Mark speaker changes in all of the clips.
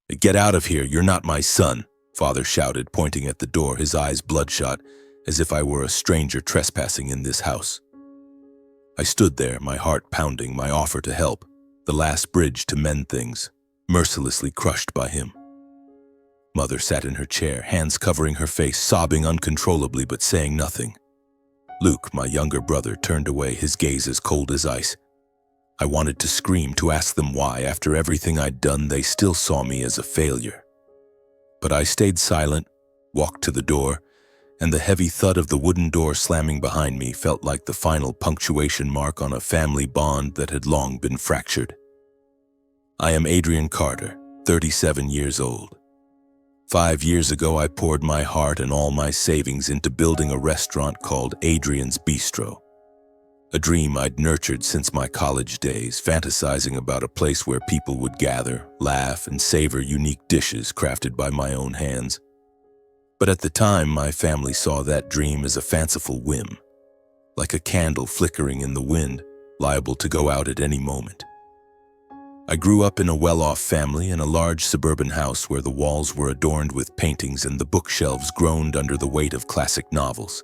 Speaker 1: "Get out of here, you're not my son," Father shouted, pointing at the door, his eyes bloodshot, as if I were a stranger trespassing in this house. I stood there, my heart pounding, my offer to help, the last bridge to mend things, mercilessly crushed by him. Mother sat in her chair, hands covering her face, sobbing uncontrollably but saying nothing. Luke, my younger brother, turned away, his gaze as cold as ice. I wanted to scream, to ask them why, after everything I'd done, they still saw me as a failure. But I stayed silent, walked to the door, and the heavy thud of the wooden door slamming behind me felt like the final punctuation mark on a family bond that had long been fractured. I am Adrian Carter, 37 years old. 5 years ago, I poured my heart and all my savings into building a restaurant called Adrian's Bistro. A dream I'd nurtured since my college days, fantasizing about a place where people would gather, laugh, and savor unique dishes crafted by my own hands. But at the time, my family saw that dream as a fanciful whim, like a candle flickering in the wind, liable to go out at any moment. I grew up in a well-off family in a large suburban house where the walls were adorned with paintings and the bookshelves groaned under the weight of classic novels.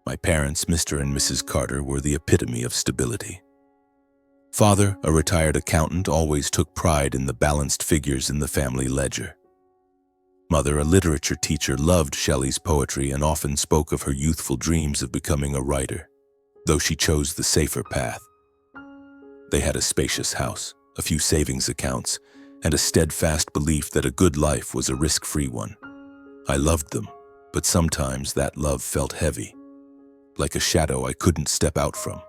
Speaker 1: My parents, Mr. and Mrs. Carter, were the epitome of stability. Father, a retired accountant, always took pride in the balanced figures in the family ledger. Mother, a literature teacher, loved Shelley's poetry and often spoke of her youthful dreams of becoming a writer, though she chose the safer path. They had a spacious house, a few savings accounts, and a steadfast belief that a good life was a risk-free one. I loved them, but sometimes that love felt heavy, like a shadow I couldn't step out from.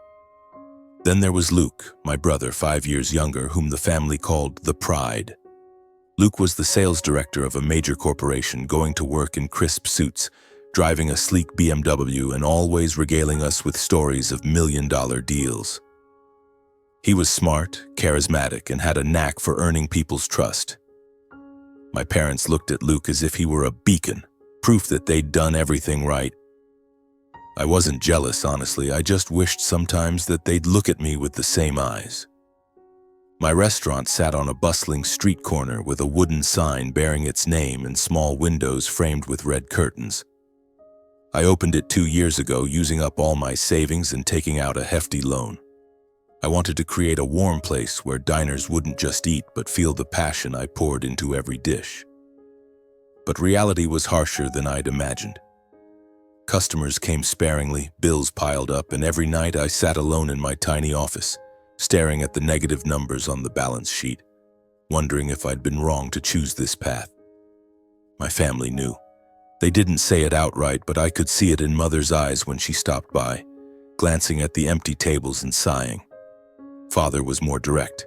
Speaker 1: Then there was Luke, my brother, 5 years younger, whom the family called the Pride. Luke was the sales director of a major corporation, going to work in crisp suits, driving a sleek BMW, and always regaling us with stories of million-dollar deals. He was smart, charismatic, and had a knack for earning people's trust. My parents looked at Luke as if he were a beacon, proof that they'd done everything right. I wasn't jealous, honestly. I just wished sometimes that they'd look at me with the same eyes. My restaurant sat on a bustling street corner with a wooden sign bearing its name and small windows framed with red curtains. I opened it 2 years ago, using up all my savings and taking out a hefty loan. I wanted to create a warm place where diners wouldn't just eat but feel the passion I poured into every dish. But reality was harsher than I'd imagined. Customers came sparingly, bills piled up, and every night I sat alone in my tiny office, staring at the negative numbers on the balance sheet, wondering if I'd been wrong to choose this path. My family knew. They didn't say it outright, but I could see it in Mother's eyes when she stopped by, glancing at the empty tables and sighing. Father was more direct.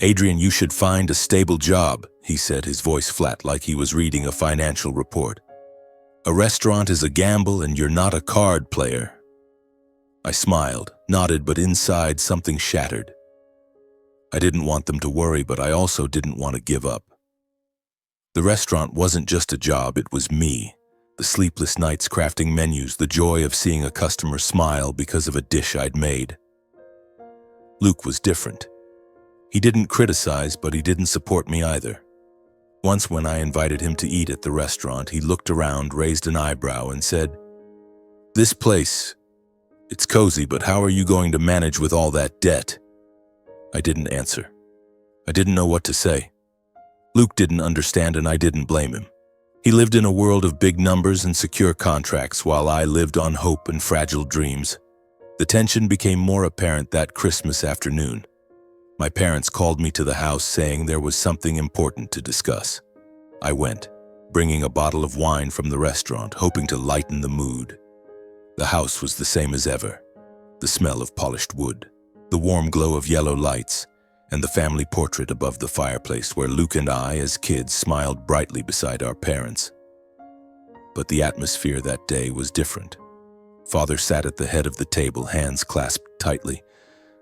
Speaker 1: "Adrian, you should find a stable job," he said, his voice flat like he was reading a financial report. "A restaurant is a gamble and you're not a card player." I smiled, nodded, but inside something shattered. I didn't want them to worry, but I also didn't want to give up. The restaurant wasn't just a job, it was me. The sleepless nights crafting menus, the joy of seeing a customer smile because of a dish I'd made. Luke was different. He didn't criticize, but he didn't support me either. Once when I invited him to eat at the restaurant, he looked around, raised an eyebrow, and said, "This place, it's cozy, but how are you going to manage with all that debt?" I didn't answer. I didn't know what to say. Luke didn't understand, and I didn't blame him. He lived in a world of big numbers and secure contracts, while I lived on hope and fragile dreams. The tension became more apparent that Christmas afternoon. My parents called me to the house, saying there was something important to discuss. I went, bringing a bottle of wine from the restaurant, hoping to lighten the mood. The house was the same as ever. The smell of polished wood, the warm glow of yellow lights, and the family portrait above the fireplace where Luke and I, as kids, smiled brightly beside our parents. But the atmosphere that day was different. Father sat at the head of the table, hands clasped tightly.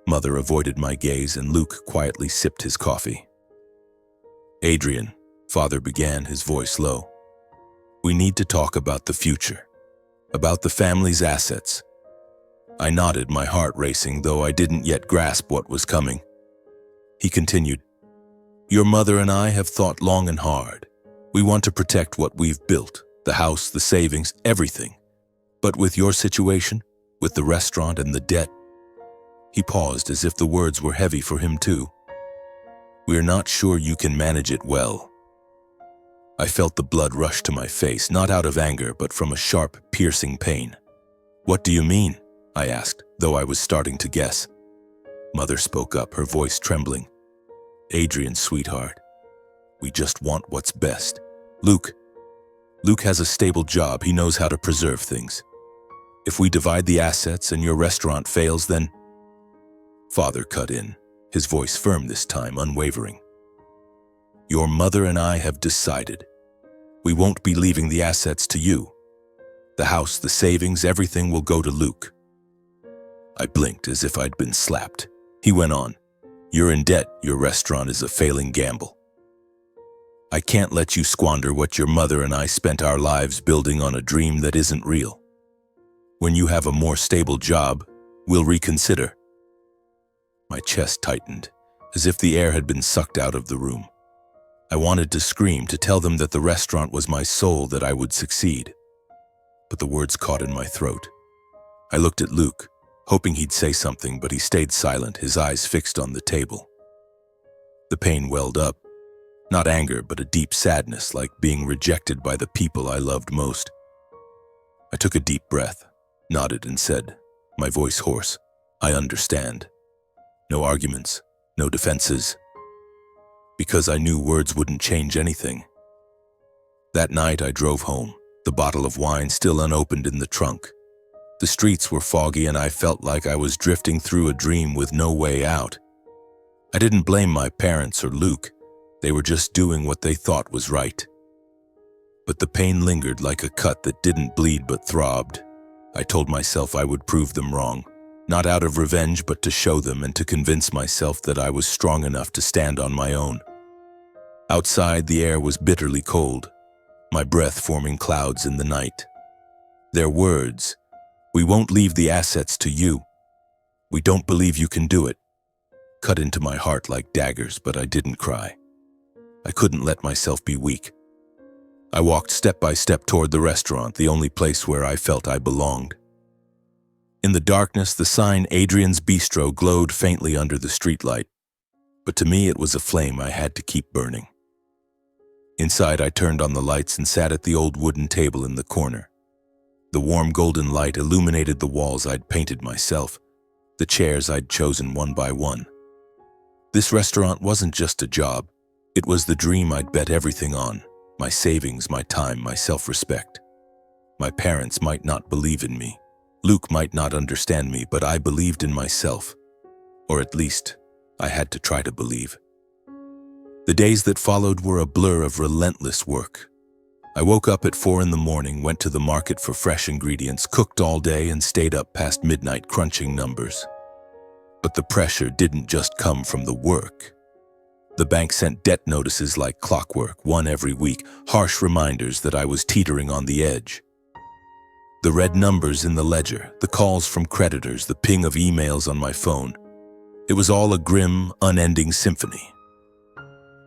Speaker 1: Mother avoided my gaze, and Luke quietly sipped his coffee. "Adrian," Father began, his voice low, "we need to talk about the future, about the family's assets." I nodded, my heart racing, though I didn't yet grasp what was coming. He continued, Your mother and I have thought long and hard. We want to protect what we've built, the house, the savings, everything. But with your situation, with the restaurant and the debt," he paused as if the words were heavy for him too. "We're not sure you can manage it well." I felt the blood rush to my face, not out of anger, but from a sharp, piercing pain. "What do you mean?" I asked, though I was starting to guess. Mother spoke up, her voice trembling. "Adrian, sweetheart, we just want what's best. Luke has a stable job. He knows how to preserve things. If we divide the assets and your restaurant fails, then—" Father cut in, his voice firm this time, unwavering. "Your mother and I have decided. We won't be leaving the assets to you. The house, the savings, everything will go to Luke." I blinked as if I'd been slapped. He went on, "You're in debt. Your restaurant is a failing gamble. I can't let you squander what your mother and I spent our lives building on a dream that isn't real. When you have a more stable job, we'll reconsider." My chest tightened, as if the air had been sucked out of the room. I wanted to scream, to tell them that the restaurant was my soul, that I would succeed. But the words caught in my throat. I looked at Luke, hoping he'd say something, but he stayed silent, his eyes fixed on the table. The pain welled up, not anger, but a deep sadness, like being rejected by the people I loved most. I took a deep breath, nodded, and said, my voice hoarse, "I understand." No arguments, no defenses, because I knew words wouldn't change anything. That night I drove home, the bottle of wine still unopened in the trunk. The streets were foggy and I felt like I was drifting through a dream with no way out. I didn't blame my parents or Luke. They were just doing what they thought was right. But the pain lingered like a cut that didn't bleed but throbbed. I told myself I would prove them wrong, not out of revenge but to show them and to convince myself that I was strong enough to stand on my own. Outside, the air was bitterly cold, my breath forming clouds in the night. Their words, "We won't leave the assets to you. We don't believe you can do it," cut into my heart like daggers, but I didn't cry. I couldn't let myself be weak. I walked step by step toward the restaurant, the only place where I felt I belonged. In the darkness, the sign Adrian's Bistro glowed faintly under the streetlight, but to me it was a flame I had to keep burning. Inside, I turned on the lights and sat at the old wooden table in the corner. The warm golden light illuminated the walls I'd painted myself, the chairs I'd chosen one by one. This restaurant wasn't just a job. It was the dream I'd bet everything on, my savings, my time, my self-respect. My parents might not believe in me. Luke might not understand me, but I believed in myself. Or at least, I had to try to believe. The days that followed were a blur of relentless work. I woke up at 4 in the morning, went to the market for fresh ingredients, cooked all day, and stayed up past midnight crunching numbers. But the pressure didn't just come from the work. The bank sent debt notices like clockwork, one every week, harsh reminders that I was teetering on the edge. The red numbers in the ledger, the calls from creditors, the ping of emails on my phone. It was all a grim, unending symphony.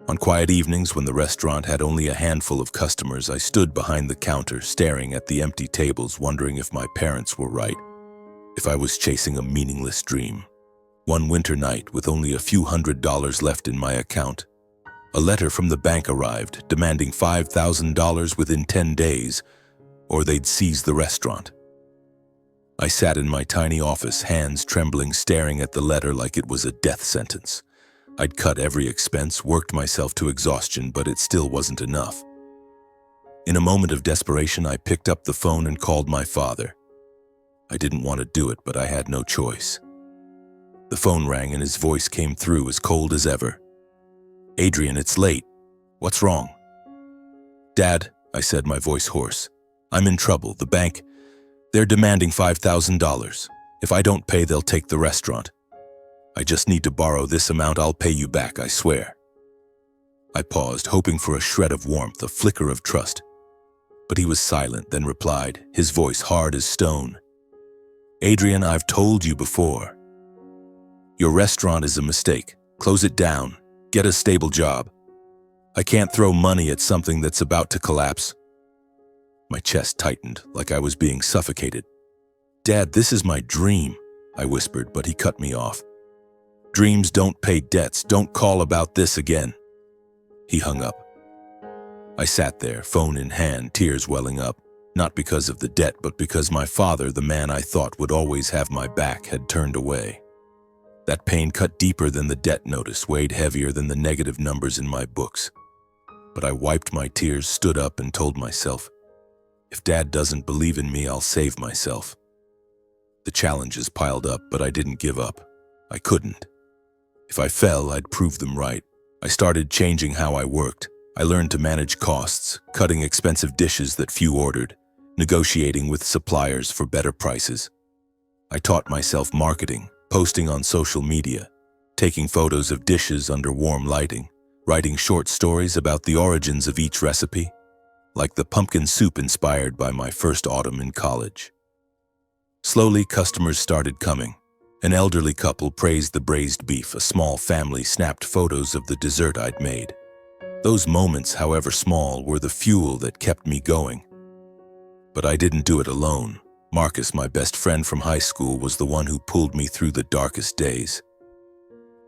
Speaker 1: On quiet evenings, when the restaurant had only a handful of customers, I stood behind the counter, staring at the empty tables, wondering if my parents were right, if I was chasing a meaningless dream. One winter night, with only a few $100s left in my account, a letter from the bank arrived, demanding $5,000 within 10 days, or they'd seize the restaurant. I sat in my tiny office, hands trembling, staring at the letter like it was a death sentence. I'd cut every expense, worked myself to exhaustion, but it still wasn't enough. In a moment of desperation, I picked up the phone and called my father. I didn't want to do it, but I had no choice. The phone rang and his voice came through as cold as ever. "Adrian, it's late. What's wrong?" "Dad," I said, my voice hoarse, "I'm in trouble. The bank, they're demanding $5,000. If I don't pay, they'll take the restaurant. I just need to borrow this amount. I'll pay you back, I swear." I paused, hoping for a shred of warmth, a flicker of trust. But he was silent, then replied, his voice hard as stone. "Adrian, I've told you before. Your restaurant is a mistake. Close it down. Get a stable job. I can't throw money at something that's about to collapse. My chest tightened, like I was being suffocated. Dad, this is my dream, I whispered, but he cut me off. Dreams don't pay debts. Don't call about this again. He hung up. I sat there, phone in hand, tears welling up, not because of the debt, but because my father, the man I thought would always have my back, had turned away. That pain cut deeper than the debt notice, weighed heavier than the negative numbers in my books. But I wiped my tears, stood up, and told myself, if Dad doesn't believe in me, I'll save myself. The challenges piled up, but I didn't give up. I couldn't. If I fell, I'd prove them right. I started changing how I worked. I learned to manage costs, cutting expensive dishes that few ordered, negotiating with suppliers for better prices. I taught myself marketing, posting on social media, taking photos of dishes under warm lighting, writing short stories about the origins of each recipe, like the pumpkin soup inspired by my first autumn in college. Slowly, customers started coming. An elderly couple praised the braised beef. A small family snapped photos of the dessert I'd made. Those moments, however small, were the fuel that kept me going. But I didn't do it alone. Marcus, my best friend from high school, was the one who pulled me through the darkest days.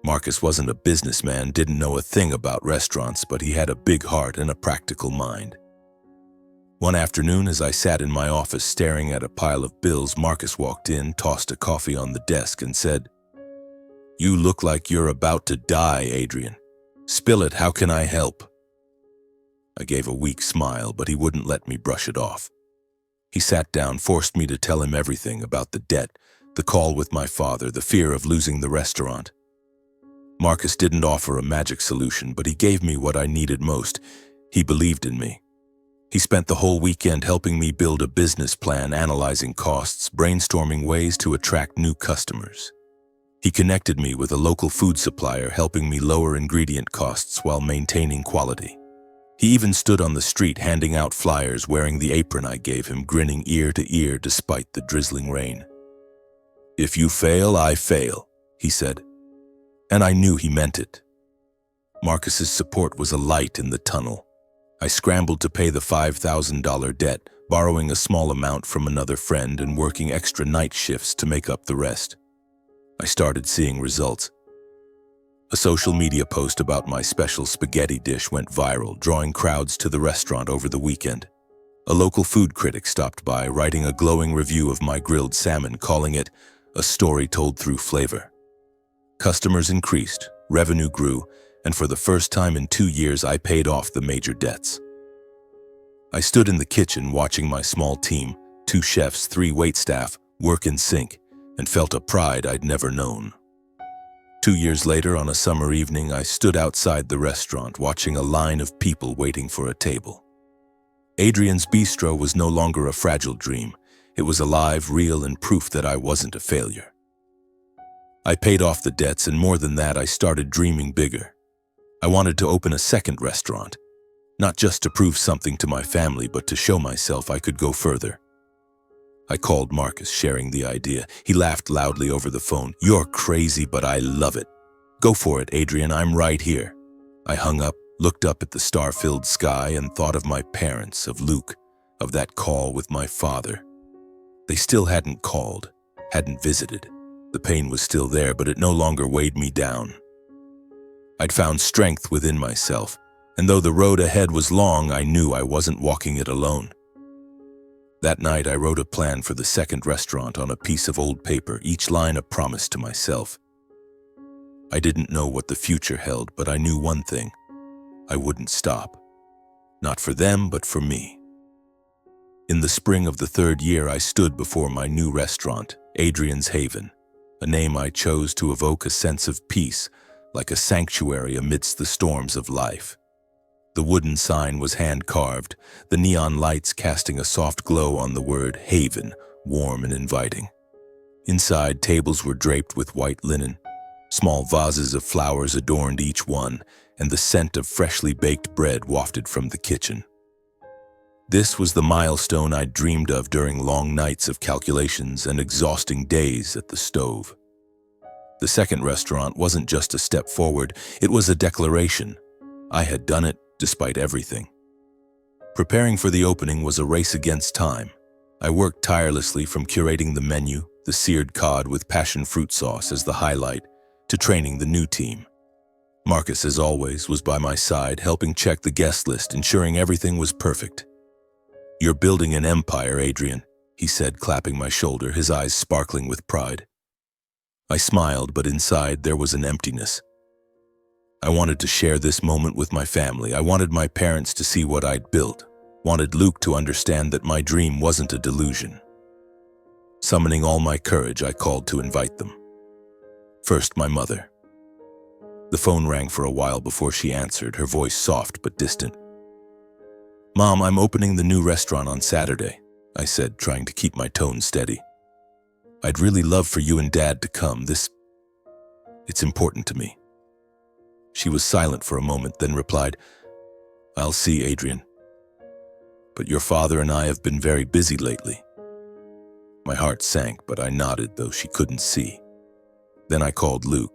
Speaker 1: Marcus wasn't a businessman, didn't know a thing about restaurants, but he had a big heart and a practical mind. One afternoon, as I sat in my office staring at a pile of bills, Marcus walked in, tossed a coffee on the desk, and said, "You look like you're about to die, Adrian. Spill it, how can I help?" I gave a weak smile, but he wouldn't let me brush it off. He sat down, forced me to tell him everything about the debt, the call with my father, the fear of losing the restaurant. Marcus didn't offer a magic solution, but he gave me what I needed most. He believed in me. He spent the whole weekend helping me build a business plan, analyzing costs, brainstorming ways to attract new customers. He connected me with a local food supplier, helping me lower ingredient costs while maintaining quality. He even stood on the street handing out flyers, wearing the apron I gave him, grinning ear to ear despite the drizzling rain. "If you fail, I fail," he said. And I knew he meant it. Marcus's support was a light in the tunnel. I scrambled to pay the $5,000 debt, borrowing a small amount from another friend and working extra night shifts to make up the rest. I started seeing results. A social media post about my special spaghetti dish went viral, drawing crowds to the restaurant over the weekend. A local food critic stopped by, writing a glowing review of my grilled salmon, calling it a story told through flavor. Customers increased, revenue grew, and for the first time in 2 years, I paid off the major debts. I stood in the kitchen watching my small team, 2 chefs, 3 waitstaff, work in sync, and felt a pride I'd never known. 2 years later, on a summer evening, I stood outside the restaurant watching a line of people waiting for a table. Adrian's Bistro was no longer a fragile dream. It was alive, real, and proof that I wasn't a failure. I paid off the debts, and more than that, I started dreaming bigger. I wanted to open a second restaurant, not just to prove something to my family, but to show myself I could go further. I called Marcus, sharing the idea. He laughed loudly over the phone. "You're crazy, but I love it. Go for it, Adrian, I'm right here." I hung up, looked up at the star-filled sky, and thought of my parents, of Luke, of that call with my father. They still hadn't called, hadn't visited. The pain was still there, but it no longer weighed me down. I'd found strength within myself, and though the road ahead was long, I knew I wasn't walking it alone. That night, I wrote a plan for the second restaurant on a piece of old paper, each line a promise to myself. I didn't know what the future held, but I knew one thing: I wouldn't stop. Not for them, but for me. In the spring of the 3rd year, I stood before my new restaurant, Adrian's Haven, a name I chose to evoke a sense of peace, like a sanctuary amidst the storms of life. The wooden sign was hand-carved, the neon lights casting a soft glow on the word Haven, warm and inviting. Inside, tables were draped with white linen. Small vases of flowers adorned each one, and the scent of freshly baked bread wafted from the kitchen. This was the milestone I'd dreamed of during long nights of calculations and exhausting days at the stove. The second restaurant wasn't just a step forward, it was a declaration. I had done it, despite everything. Preparing for the opening was a race against time. I worked tirelessly from curating the menu, the seared cod with passion fruit sauce as the highlight, to training the new team. Marcus, as always, was by my side, helping check the guest list, ensuring everything was perfect. "You're building an empire, Adrian," he said, clapping my shoulder, his eyes sparkling with pride. I smiled, but inside there was an emptiness. I wanted to share this moment with my family. I wanted my parents to see what I'd built, wanted Luke to understand that my dream wasn't a delusion. Summoning all my courage, I called to invite them. First, my mother. The phone rang for a while before she answered, her voice soft but distant. "Mom, I'm opening the new restaurant on Saturday," I said, trying to keep my tone steady. "I'd really love for you and Dad to come. It's important to me." She was silent for a moment, then replied, "I'll see, Adrian. But your father and I have been very busy lately." My heart sank, but I nodded, though she couldn't see. Then I called Luke.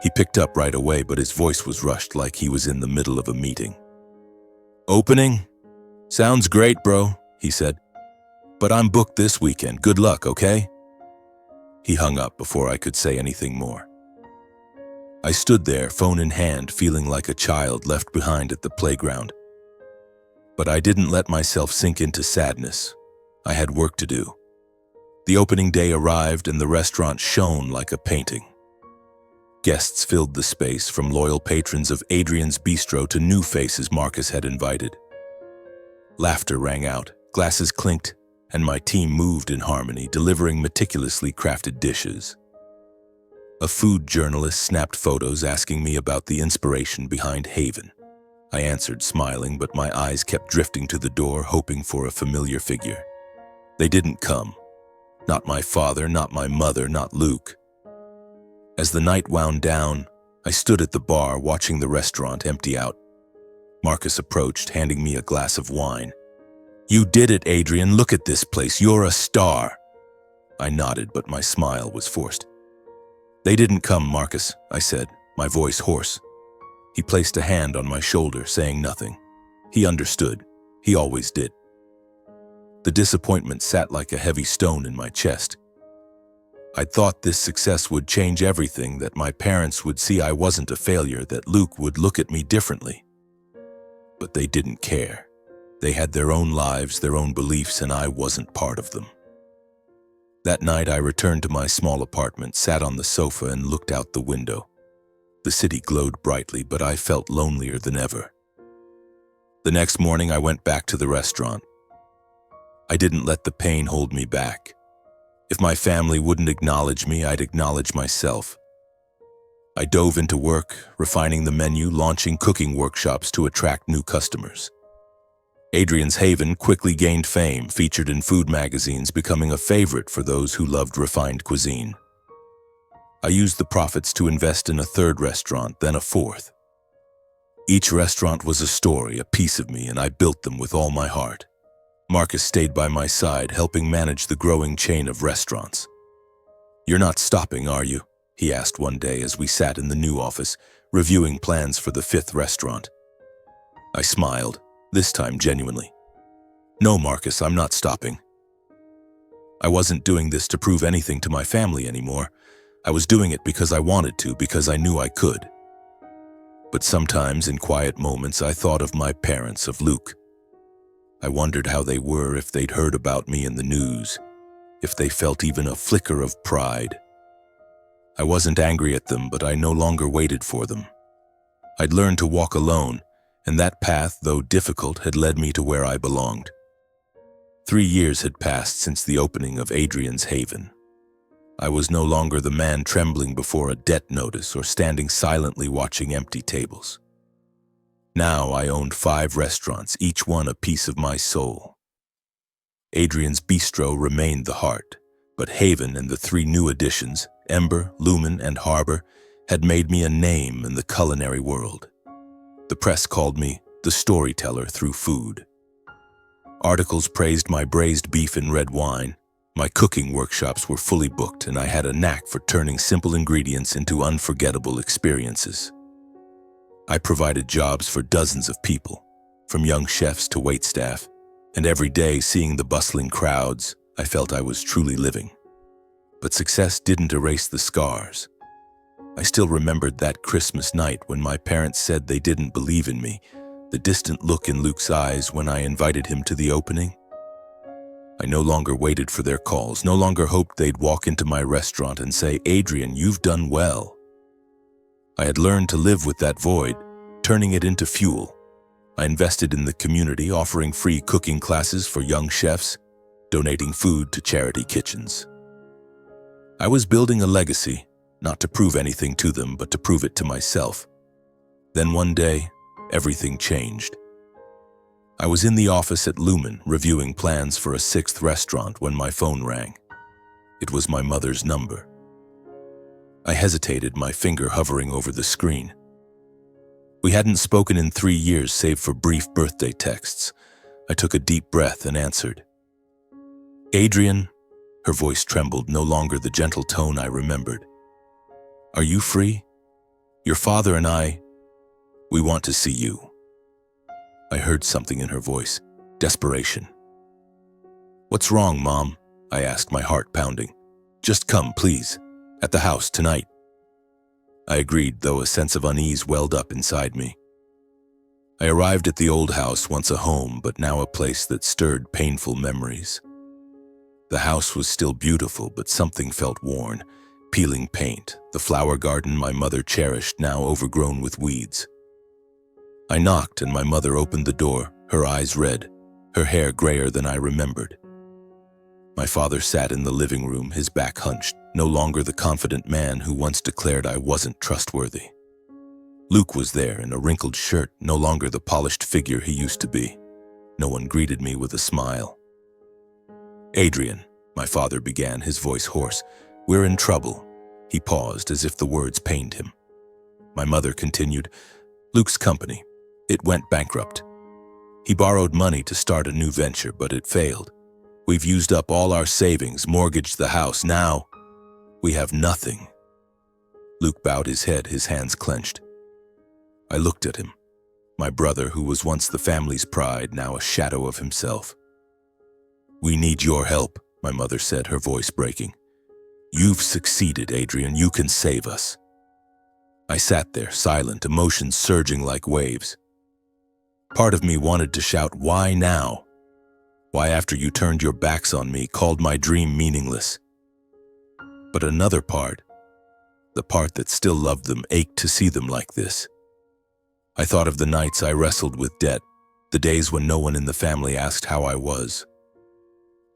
Speaker 1: He picked up right away, but his voice was rushed like he was in the middle of a meeting. "Opening? Sounds great, bro," he said. "But I'm booked this weekend. Good luck, okay?" He hung up before I could say anything more. I stood there, phone in hand, feeling like a child left behind at the playground. But I didn't let myself sink into sadness. I had work to do. The opening day arrived and the restaurant shone like a painting. Guests filled the space, from loyal patrons of Adrian's Bistro to new faces Marcus had invited. Laughter rang out, glasses clinked, and my team moved in harmony, delivering meticulously crafted dishes. A food journalist snapped photos asking me about the inspiration behind Haven. I answered, smiling, but my eyes kept drifting to the door, hoping for a familiar figure. They didn't come. Not my father, not my mother, not Luke. As the night wound down, I stood at the bar watching the restaurant empty out. Marcus approached, handing me a glass of wine. "You did it, Adrian. Look at this place. You're a star." I nodded, but my smile was forced. "They didn't come, Marcus," I said, my voice hoarse. He placed a hand on my shoulder, saying nothing. He understood. He always did. The disappointment sat like a heavy stone in my chest. I'd thought this success would change everything, that my parents would see I wasn't a failure, that Luke would look at me differently. But they didn't care. They had their own lives, their own beliefs, and I wasn't part of them. That night I returned to my small apartment, sat on the sofa, and looked out the window. The city glowed brightly, but I felt lonelier than ever. The next morning I went back to the restaurant. I didn't let the pain hold me back. If my family wouldn't acknowledge me, I'd acknowledge myself. I dove into work, refining the menu, launching cooking workshops to attract new customers. Adrian's Haven quickly gained fame, featured in food magazines, becoming a favorite for those who loved refined cuisine. I used the profits to invest in a third restaurant, then a fourth. Each restaurant was a story, a piece of me, and I built them with all my heart. Marcus stayed by my side, helping manage the growing chain of restaurants. "You're not stopping, are you?" he asked one day as we sat in the new office, reviewing plans for the fifth restaurant. I smiled, this time genuinely. "No, Marcus, I'm not stopping." I wasn't doing this to prove anything to my family anymore. I was doing it because I wanted to, because I knew I could. But sometimes, in quiet moments, I thought of my parents, of Luke. I wondered how they were, if they'd heard about me in the news, if they felt even a flicker of pride. I wasn't angry at them, but I no longer waited for them. I'd learned to walk alone, and that path, though difficult, had led me to where I belonged. 3 years had passed since the opening of Adrian's Haven. I was no longer the man trembling before a debt notice or standing silently watching empty tables. Now I owned 5 restaurants, each one a piece of my soul. Adrian's Bistro remained the heart, but Haven and the 3 new additions, Ember, Lumen, and Harbor, had made me a name in the culinary world. The press called me the storyteller through food. Articles praised my braised beef and red wine. My cooking workshops were fully booked, and I had a knack for turning simple ingredients into unforgettable experiences. I provided jobs for dozens of people, from young chefs to waitstaff, and every day seeing the bustling crowds, I felt I was truly living. But success didn't erase the scars. I still remembered that Christmas night when my parents said they didn't believe in me, the distant look in Luke's eyes when I invited him to the opening. I no longer waited for their calls, no longer hoped they'd walk into my restaurant and say, "Adrian, you've done well." I had learned to live with that void, turning it into fuel. I invested in the community, offering free cooking classes for young chefs, donating food to charity kitchens. I was building a legacy, not to prove anything to them, but to prove it to myself. Then one day, everything changed. I was in the office at Lumen, reviewing plans for a 6th restaurant when my phone rang. It was my mother's number. I hesitated, my finger hovering over the screen. We hadn't spoken in 3 years, save for brief birthday texts. I took a deep breath and answered. "Adrian," her voice trembled, no longer the gentle tone I remembered. "Are you free? Your father and we want to see you." I heard something in her voice, desperation. "What's wrong, Mom?" I asked, my heart pounding. "Just come, please. At the house tonight." I agreed, though a sense of unease welled up inside me. I arrived at the old house, once a home, but now a place that stirred painful memories. The house was still beautiful, but something felt worn. Peeling paint, the flower garden my mother cherished, now overgrown with weeds. I knocked and my mother opened the door, her eyes red, her hair grayer than I remembered. My father sat in the living room, his back hunched, no longer the confident man who once declared I wasn't trustworthy. Luke was there in a wrinkled shirt, no longer the polished figure he used to be. No one greeted me with a smile. "Adrian," my father began, his voice hoarse, "we're in trouble." He paused as if the words pained him. My mother continued, "Luke's company, it went bankrupt. He borrowed money to start a new venture, but it failed. We've used up all our savings, mortgaged the house. Now, we have nothing." Luke bowed his head, his hands clenched. I looked at him, my brother who was once the family's pride, now a shadow of himself. "We need your help," my mother said, her voice breaking. "You've succeeded, Adrian. You can save us." I sat there, silent, emotions surging like waves. Part of me wanted to shout, "Why now? Why, after you turned your backs on me, called my dream meaningless?" But another part, the part that still loved them, ached to see them like this. I thought of the nights I wrestled with debt, the days when no one in the family asked how I was.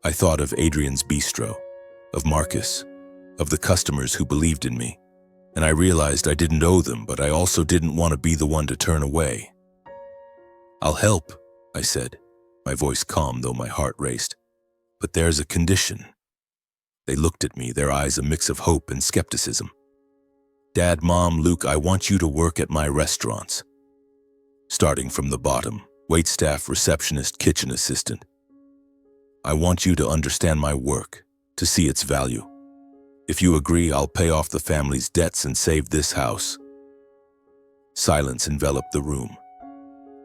Speaker 1: I thought of Adrian's bistro, of Marcus, of the customers who believed in me, and I realized I didn't owe them, but I also didn't want to be the one to turn away. "I'll help," I said, my voice calm though my heart raced. "But there's a condition." They looked at me, their eyes a mix of hope and skepticism. "Dad, Mom, Luke, I want you to work at my restaurants." Starting from the bottom, waitstaff, receptionist, kitchen assistant. "I want you to understand my work, to see its value. If you agree, I'll pay off the family's debts and save this house." Silence enveloped the room.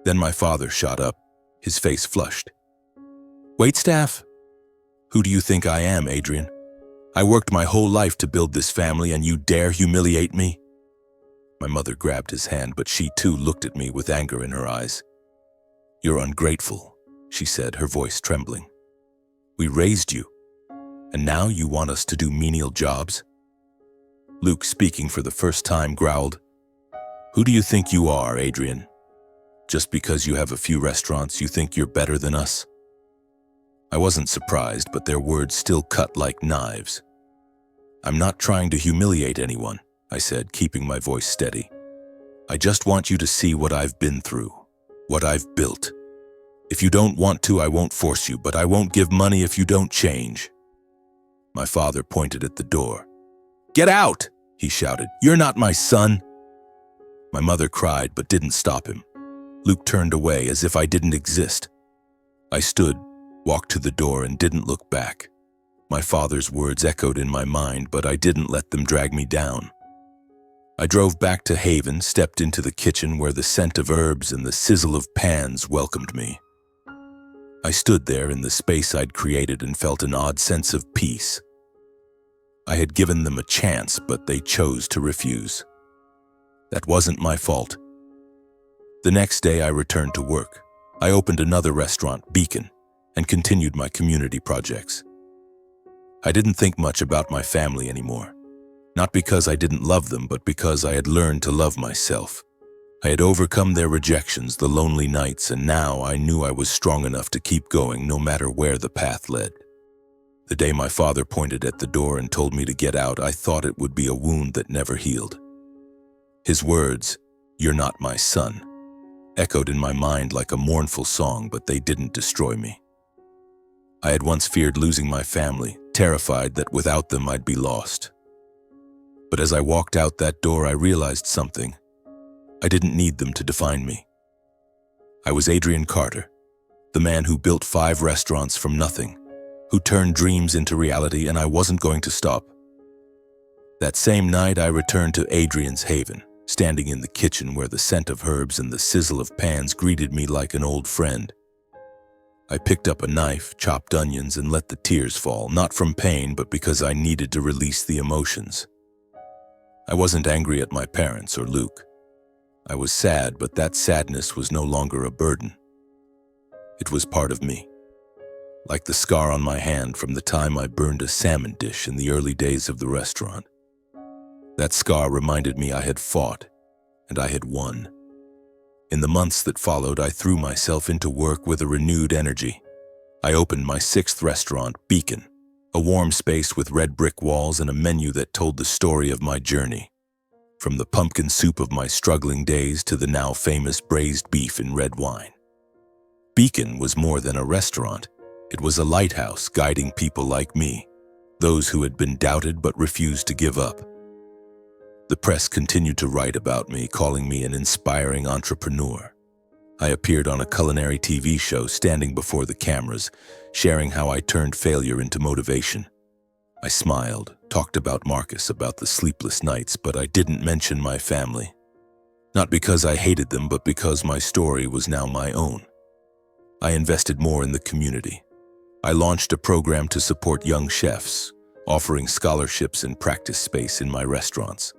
Speaker 1: Then my father shot up, his face flushed. "Waitstaff? Who do you think I am, Adrian? I worked my whole life to build this family, and you dare humiliate me?" My mother grabbed his hand, but she too looked at me with anger in her eyes. "You're ungrateful," she said, her voice trembling. "We raised you, and now you want us to do menial jobs?" Luke, speaking for the first time, growled, "Who do you think you are, Adrian? Just because you have a few restaurants, you think you're better than us?" I wasn't surprised, but their words still cut like knives. "I'm not trying to humiliate anyone," I said, keeping my voice steady. "I just want you to see what I've been through, what I've built. If you don't want to, I won't force you, but I won't give money if you don't change." My father pointed at the door. "Get out!" he shouted. "You're not my son!" My mother cried, but didn't stop him. Luke turned away as if I didn't exist. I stood, walked to the door, and didn't look back. My father's words echoed in my mind, but I didn't let them drag me down. I drove back to Haven, stepped into the kitchen where the scent of herbs and the sizzle of pans welcomed me. I stood there in the space I'd created and felt an odd sense of peace. I had given them a chance, but they chose to refuse. That wasn't my fault. The next day I returned to work. I opened another restaurant, Beacon, and continued my community projects. I didn't think much about my family anymore. Not because I didn't love them, but because I had learned to love myself. I had overcome their rejections, the lonely nights, and now I knew I was strong enough to keep going no matter where the path led. The day my father pointed at the door and told me to get out, I thought it would be a wound that never healed. His words, "You're not my son," echoed in my mind like a mournful song, but they didn't destroy me. I had once feared losing my family, terrified that without them I'd be lost. But as I walked out that door, I realized something. I didn't need them to define me. I was Adrian Carter, the man who built 5 restaurants from nothing, who turned dreams into reality, and I wasn't going to stop. That same night, I returned to Adrian's Haven, standing in the kitchen where the scent of herbs and the sizzle of pans greeted me like an old friend. I picked up a knife, chopped onions, and let the tears fall, not from pain, but because I needed to release the emotions. I wasn't angry at my parents or Luke. I was sad, but that sadness was no longer a burden. It was part of me, like the scar on my hand from the time I burned a salmon dish in the early days of the restaurant. That scar reminded me I had fought, and I had won. In the months that followed, I threw myself into work with a renewed energy. I opened my 6th restaurant, Beacon, a warm space with red brick walls and a menu that told the story of my journey. From the pumpkin soup of my struggling days to the now famous braised beef in red wine. Beacon was more than a restaurant. It was a lighthouse guiding people like me, those who had been doubted but refused to give up. The press continued to write about me, calling me an inspiring entrepreneur. I appeared on a culinary TV show, standing before the cameras, sharing how I turned failure into motivation. I smiled, talked about Marcus, about the sleepless nights, but I didn't mention my family. Not because I hated them, but because my story was now my own. I invested more in the community. I launched a program to support young chefs, offering scholarships and practice space in my restaurants.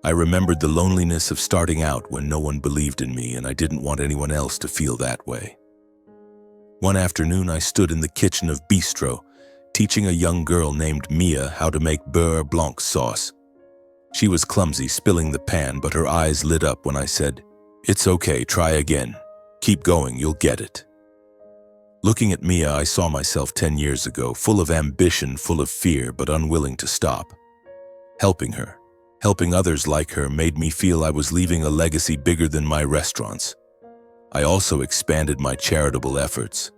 Speaker 1: I remembered the loneliness of starting out when no one believed in me, and I didn't want anyone else to feel that way. One afternoon, I stood in the kitchen of Bistro, teaching a young girl named Mia how to make beurre blanc sauce. She was clumsy, spilling the pan, but her eyes lit up when I said, "It's okay, try again. Keep going, you'll get it." Looking at Mia, I saw myself 10 years ago, full of ambition, full of fear, but unwilling to stop. Helping her, helping others like her, made me feel I was leaving a legacy bigger than my restaurants. I also expanded my charitable efforts.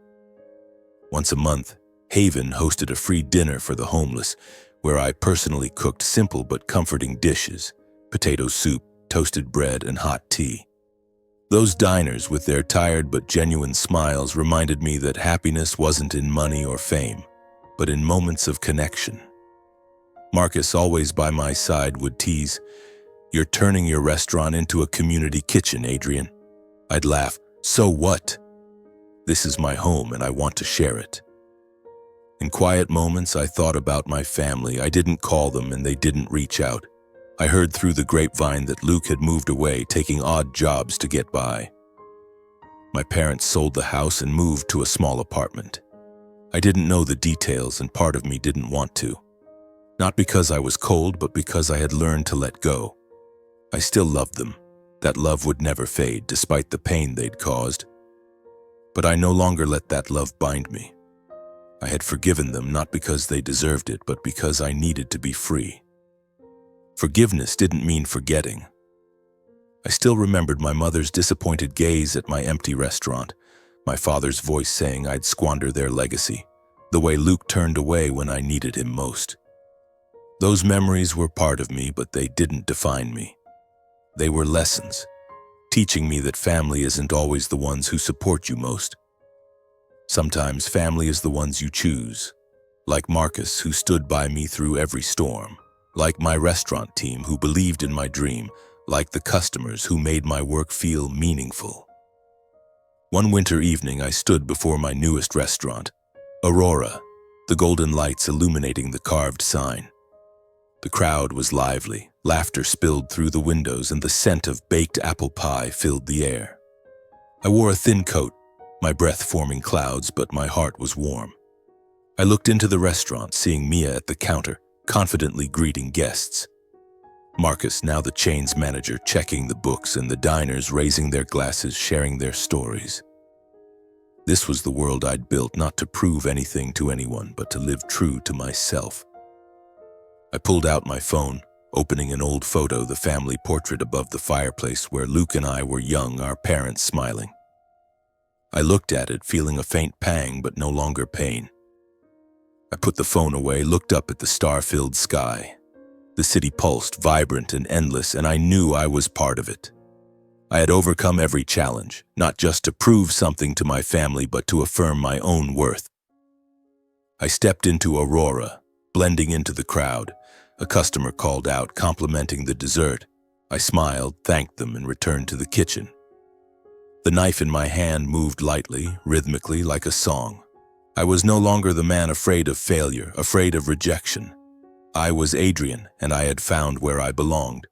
Speaker 1: Once a month, Haven hosted a free dinner for the homeless, where I personally cooked simple but comforting dishes: potato soup, toasted bread, and hot tea. Those diners, with their tired but genuine smiles, reminded me that happiness wasn't in money or fame, but in moments of connection. Marcus, always by my side, would tease, "You're turning your restaurant into a community kitchen, Adrian." I'd laugh, "So what? This is my home and I want to share it." In quiet moments, I thought about my family. I didn't call them and they didn't reach out. I heard through the grapevine that Luke had moved away, taking odd jobs to get by. My parents sold the house and moved to a small apartment. I didn't know the details, and part of me didn't want to. Not because I was cold, but because I had learned to let go. I still loved them. That love would never fade, despite the pain they'd caused. But I no longer let that love bind me. I had forgiven them, not because they deserved it, but because I needed to be free. Forgiveness didn't mean forgetting. I still remembered my mother's disappointed gaze at my empty restaurant, my father's voice saying I'd squander their legacy, the way Luke turned away when I needed him most. Those memories were part of me, but they didn't define me. They were lessons, teaching me that family isn't always the ones who support you most. Sometimes family is the ones you choose, like Marcus, who stood by me through every storm. like my restaurant team who believed in my dream, like the customers who made my work feel meaningful. One winter evening, I stood before my newest restaurant, Aurora, the golden lights illuminating the carved sign. The crowd was lively, laughter spilled through the windows, and the scent of baked apple pie filled the air. I wore a thin coat, my breath forming clouds, but my heart was warm. I looked into the restaurant, seeing Mia at the counter, confidently greeting guests. Marcus, now the chain's manager, checking the books, and the diners raising their glasses, sharing their stories. This was the world I'd built, not to prove anything to anyone, but to live true to myself. I pulled out my phone, opening an old photo, the family portrait above the fireplace where Luke and I were young, our parents smiling. I looked at it, feeling a faint pang, but no longer pain. I put the phone away, looked up at the star-filled sky. The city pulsed, vibrant and endless, and I knew I was part of it. I had overcome every challenge, not just to prove something to my family, but to affirm my own worth. I stepped into Aurora, blending into the crowd. A customer called out, complimenting the dessert. I smiled, thanked them, and returned to the kitchen. The knife in my hand moved lightly, rhythmically, like a song. I was no longer the man afraid of failure, afraid of rejection. I was Adrian, and I had found where I belonged.